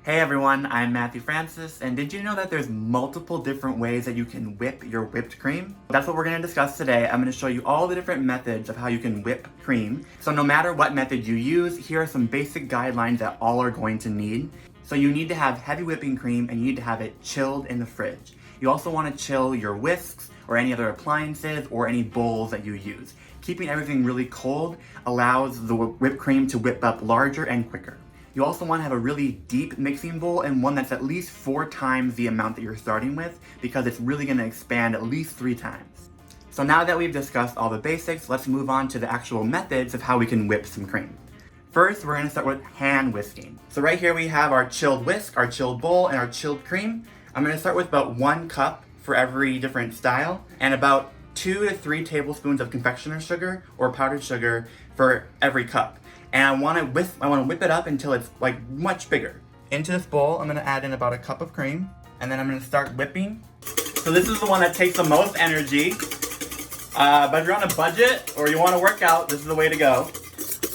Hey everyone, I'm Matthew Francis, and did you know that there's multiple different ways that you can whip your whipped cream? That's what we're going to discuss today. I'm going to show you all the different methods of how you can whip cream. So no matter what method you use, here are some basic guidelines that all are going to need. So you need to have heavy whipping cream and you need to have it chilled in the fridge. You also want to chill your whisks or any other appliances or any bowls that you use. Keeping everything really cold allows the whipped cream to whip up larger and quicker. You also want to have a really deep mixing bowl and one that's at least 4 times the amount that you're starting with because it's really going to expand at least 3 times. So now that we've discussed all the basics, let's move on to the actual methods of how we can whip some cream. First, we're going to start with hand whisking. So right here we have our chilled whisk, our chilled bowl, and our chilled cream. I'm going to start with about 1 cup for every different style and about 2 to 3 tablespoons of confectioner sugar or powdered sugar for every cup. And I want to whip it up until it's like much bigger. Into this bowl, I'm going to add in about a cup of cream, and then I'm going to start whipping. So this is the one that takes the most energy. But if you're on a budget or you want to work out, this is the way to go.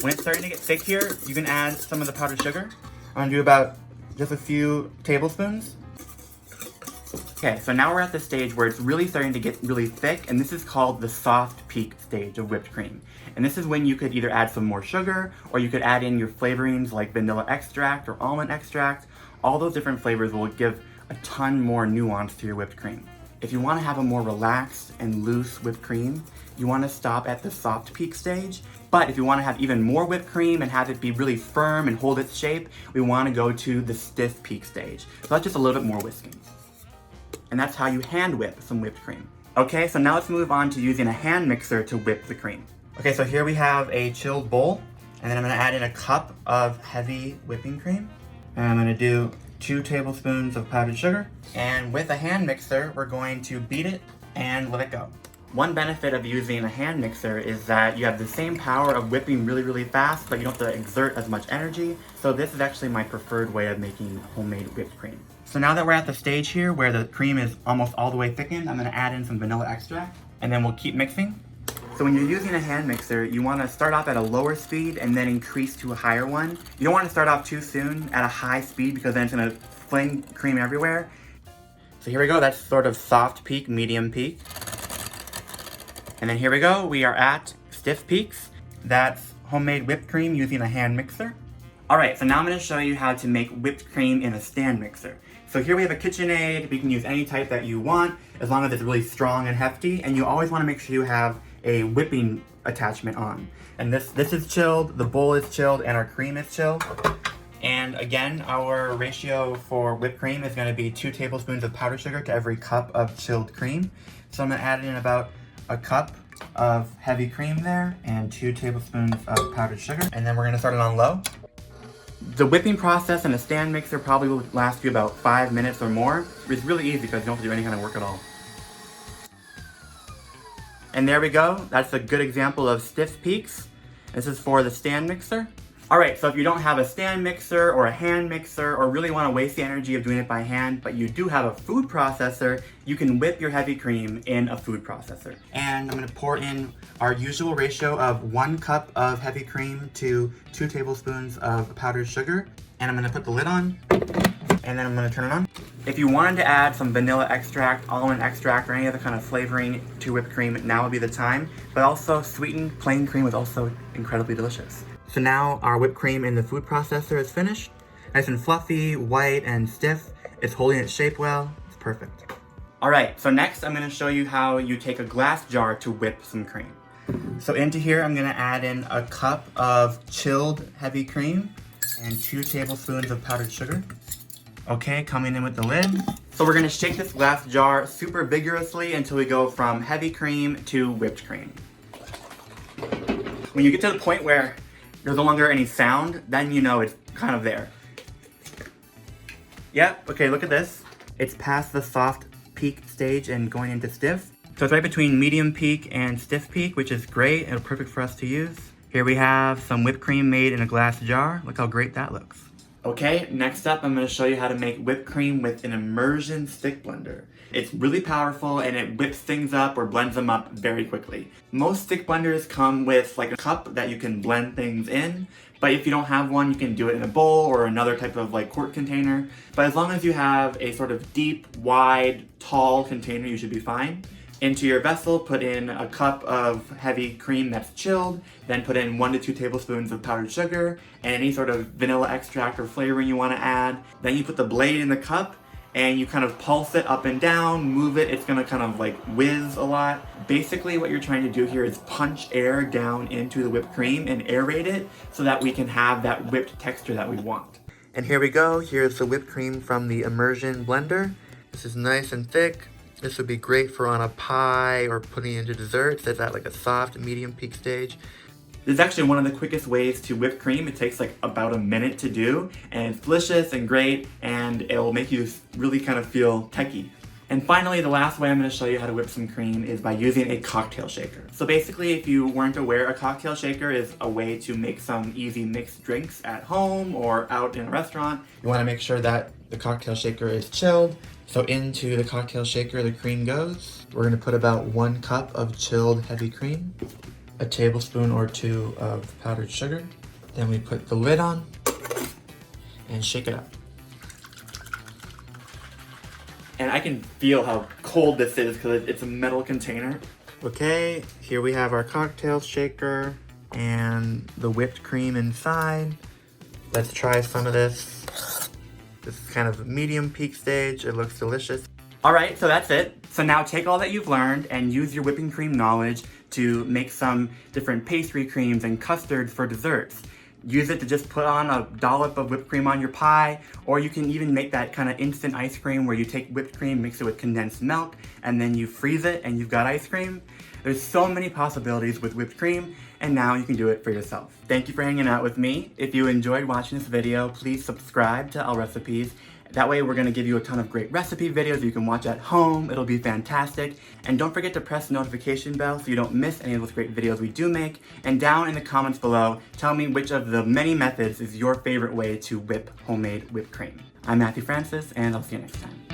When it's starting to get thick here, you can add some of the powdered sugar. I'm going to do about just a few tablespoons. Okay, so now we're at the stage where it's really starting to get really thick, and this is called the soft peak stage of whipped cream. And this is when you could either add some more sugar, or you could add in your flavorings like vanilla extract or almond extract. All those different flavors will give a ton more nuance to your whipped cream. If you want to have a more relaxed and loose whipped cream, you want to stop at the soft peak stage. But if you want to have even more whipped cream and have it be really firm and hold its shape, we want to go to the stiff peak stage. So that's just a little bit more whisking. And that's how you hand whip some whipped cream. Okay, so now let's move on to using a hand mixer to whip the cream. Okay, so here we have a chilled bowl, and then I'm gonna add in a cup of heavy whipping cream. And I'm gonna do 2 tablespoons of powdered sugar. And with a hand mixer, we're going to beat it and let it go. One benefit of using a hand mixer is that you have the same power of whipping really, really fast, but you don't have to exert as much energy. So this is actually my preferred way of making homemade whipped cream. So now that we're at the stage here where the cream is almost all the way thickened, I'm gonna add in some vanilla extract, and then we'll keep mixing. So when you're using a hand mixer, you wanna start off at a lower speed and then increase to a higher one. You don't wanna start off too soon at a high speed because then it's gonna fling cream everywhere. So here we go, that's sort of soft peak, medium peak. And then here we go, we are at stiff peaks. That's homemade whipped cream using a hand mixer. Alright, so now I'm going to show you how to make whipped cream in a stand mixer. So here we have a KitchenAid. We can use any type that you want, as long as it's really strong and hefty. And you always want to make sure you have a whipping attachment on. And this is chilled, the bowl is chilled, and our cream is chilled. And again, our ratio for whipped cream is going to be 2 tablespoons of powdered sugar to every cup of chilled cream. So I'm going to add in about a cup of heavy cream there and 2 tablespoons of powdered sugar. And then we're going to start it on low. The whipping process in a stand mixer probably will last you about 5 minutes or more. It's really easy because you don't have to do any kind of work at all. And there we go. That's a good example of stiff peaks. This is for the stand mixer. Alright, so if you don't have a stand mixer or a hand mixer or really want to waste the energy of doing it by hand, but you do have a food processor, you can whip your heavy cream in a food processor. And I'm going to pour in our usual ratio of 1 cup of heavy cream to 2 tablespoons of powdered sugar. And I'm going to put the lid on, and then I'm going to turn it on. If you wanted to add some vanilla extract, almond extract, or any other kind of flavoring to whipped cream, now would be the time. But also, sweetened plain cream is also incredibly delicious. So now our whipped cream in the food processor is finished. Nice and fluffy, white, and stiff. It's holding its shape well. It's perfect. Alright, so next I'm going to show you how you take a glass jar to whip some cream. So into here I'm going to add in a cup of chilled heavy cream and 2 tablespoons of powdered sugar. Okay, coming in with the lid. So we're going to shake this glass jar super vigorously until we go from heavy cream to whipped cream. When you get to the point where there's no longer any sound, then you know it's kind of there. Yep, okay, look at this. It's past the soft peak stage and going into stiff. So it's right between medium peak and stiff peak, which is great and perfect for us to use. Here we have some whipped cream made in a glass jar. Look how great that looks. Okay, next up I'm going to show you how to make whipped cream with an immersion stick blender. It's really powerful and it whips things up or blends them up very quickly. Most stick blenders come with like a cup that you can blend things in, But if you don't have one, you can do it in a bowl or another type of like quart container. But as long as you have a sort of deep, wide, tall container, you should be fine. Into your vessel, put in a cup of heavy cream that's chilled, then put in 1 to 2 tablespoons of powdered sugar and any sort of vanilla extract or flavoring you want to add. Then you put the blade in the cup and you kind of pulse it up and down, move it. It's gonna kind of like whiz a lot. Basically what you're trying to do here is punch air down into the whipped cream and aerate it so that we can have that whipped texture that we want. And here we go. Here's the whipped cream from the immersion blender. This is nice and thick. This would be great for on a pie or putting into desserts. It's at like a soft, medium peak stage. This is actually one of the quickest ways to whip cream. It takes like about a minute to do, and it's delicious and great, and it will make you really kind of feel techie. And finally, the last way I'm going to show you how to whip some cream is by using a cocktail shaker. So basically, if you weren't aware, a cocktail shaker is a way to make some easy mixed drinks at home or out in a restaurant. You want to make sure that the cocktail shaker is chilled. So into the cocktail shaker, the cream goes. We're going to put about 1 cup of chilled heavy cream, a tablespoon or 2 of powdered sugar. Then we put the lid on and shake it up. And I can feel how cold this is because it's a metal container. Okay, here we have our cocktail shaker and the whipped cream inside. Let's try some of this. This is kind of medium peak stage. It looks delicious. All right, so that's it. So now take all that you've learned and use your whipping cream knowledge to make some different pastry creams and custards for desserts. Use it to just put on a dollop of whipped cream on your pie, or you can even make that kind of instant ice cream where you take whipped cream, mix it with condensed milk, and then you freeze it and you've got ice cream. There's so many possibilities with whipped cream, and now you can do it for yourself. Thank you for hanging out with me. If you enjoyed watching this video, please subscribe to Allrecipes. That way we're gonna give you a ton of great recipe videos you can watch at home. It'll be fantastic. And don't forget to press the notification bell so you don't miss any of those great videos we do make. And down in the comments below, tell me which of the many methods is your favorite way to whip homemade whipped cream. I'm Matthew Francis, and I'll see you next time.